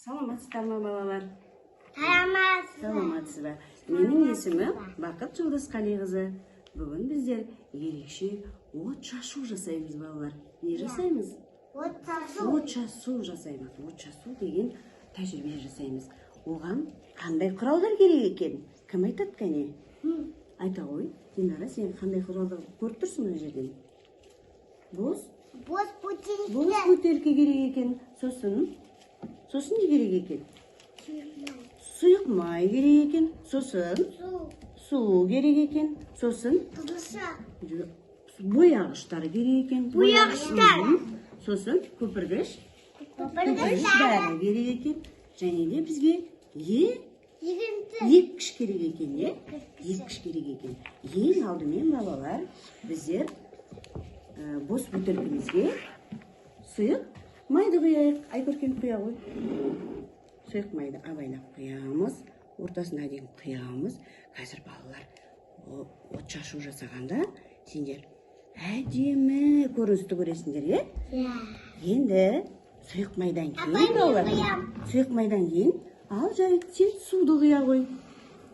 Саламатсыздар ма балалар? Саламатсыз ба? Менің есімім Бақыт Жолдасқалиқызы. Бүгін біздер ерекше от шашу жасаймыз балалар. Не жасаймыз? От шашу жасаймыз. От шашу деген тәжірибе жасаймыз. Оған қандай құралдар керек екен? Кім айтады кәне? Айта ғой. Динара, сен қандай құралдар көріп тұрсың мына жерден? Бос бөтелке керек екен. Сосын не керек екен? Сұйық май керек екен. Сосын су керек екен. Сосын бояғыштар керек екен. Сосын көпіргіш бәрі керек екен. Және де бізге еккіш керек екен. Еккіш керек екен. Ең алдымен балалар, біздер бос бөтелкемізге сұйық майды құяйық. Айкөркем құя ғой. Сұйық майды абайлап құямыз. Ортасына дейін құямыз. Қазір балалар от шашу жасағанда сендер әдемі көріністі көресіңдер, Енді сұйық майдан кейін балалар, сұйық майдан кейін ал жарайды, сен суды құя ғой.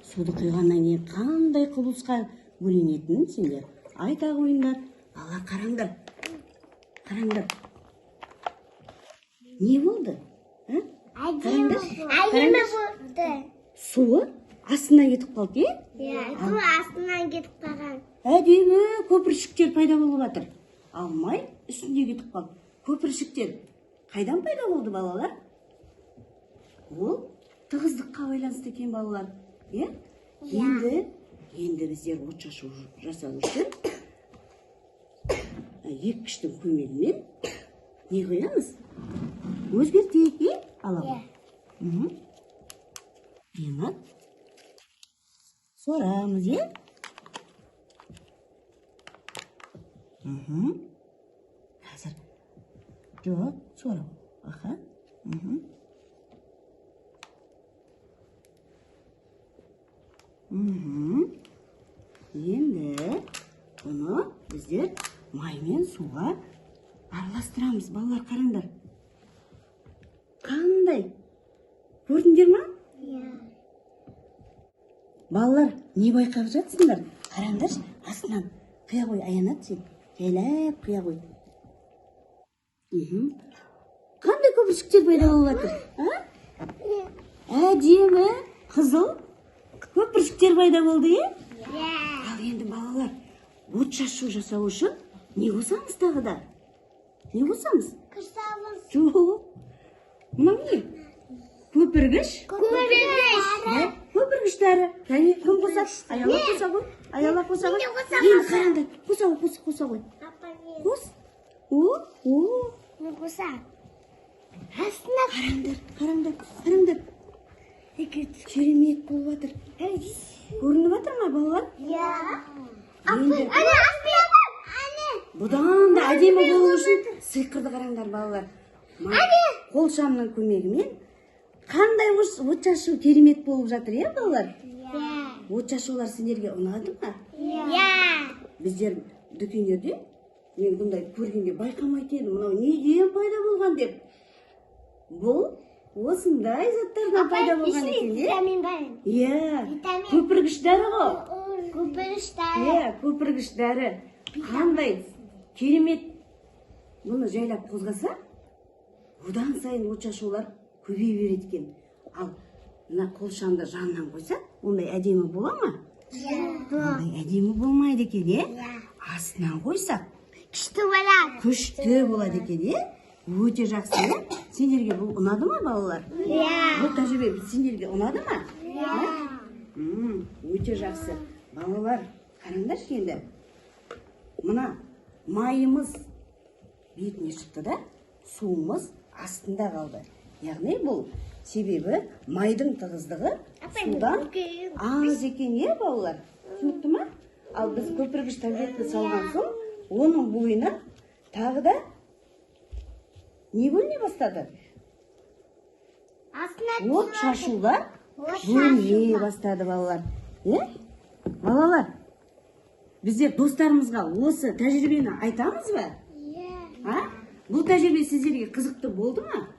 Суды құйғаннан кейін қандай құбылысқа бөленетінін сендер айта қойыңдар. Алла, қараңдар. Не болды? Әдемі болды. Суы астынан кетіп қалды, Су астынан кетіп қалған. Әдемі көпіршіктер пайда болып жатыр. Ал май үстінде кетіп қалды. Көпіршіктер қайдан пайда болды балалар? Ол тығыздыққа байланысты екен балалар. Енді біздер от шашу жасау үшін еккіштің көмегімен не қоямыз? Өзгертейік, алабы. Демек, сорамыз, Қазір жоқ, сорау. Енді бұны біздер маймен суға араластырамыз. Балалар, қараңдар. Қандай? Көрдіңдер ма? Балалар, не байқап жатсыңдар? Қараңдар, астынан құя қой, аянат сен. Жайлап құя қой. Қандай көпіршіктер пайда болып жатыр? Әдемі қызыл көпіршіктер пайда болды, Ал енді балалар, от шашу жасау үшін не қосамыз тағы да? Не қосамыз? Жоқ. Мынау не? Көпіргіш дәрі. Кім қосады? Аяла қоса ғой. Енді қараңдар, қоса ғой. Қос. Не қоса? Қараңдар. Керемет болып жатыр. Көрініп жатыр ма балалар? Бұдан да әдемі болу үшін сиқырды қараңдар балалар. Қолшамның көмегімен қандай от шашу керемет болып жатыр, балалар? От шашулар сендерге ұнады ма? Біздер дүкендерде, мен бұндай көргенде байқамайтын едім, мынау неден пайда болған деп. Бұл осындай заттардан пайда болған екен, Витамин бар. Көпіргіш дәрі ғой. Көпіргіш дәрі. Қандай керемет. Бұны жайлап қозғаса, одан сайын от шашулар көбей береді екен. Ал мына қолшамды жанынан қойса, ондай әдемі бола ма? Ондай әдемі болмайды екен, Астынан қойсақ, күшті болады екен, Өте жақсы, Сендерге бұл ұнады ма, балалар? Бұл тәжірибе сендерге ұнады ма? Өте жақсы. Балалар, қараңдаршы енді. Мына майымыз бетіне шықты да, суымыз астында қалды. Яғни бұл себебі майдың тығыздығы судан аз екен, балалар? Түсінікті ма? Ал біз көпіргіш таблетка салған соң, оның бойына тағы да не бөліне бастады? От шашулар бөліне бастады, балалар. Балалар, біздер достарымызға осы тәжірибені айтамыз ба? Бұл тәжірибе сіздерге қызықты болды ма?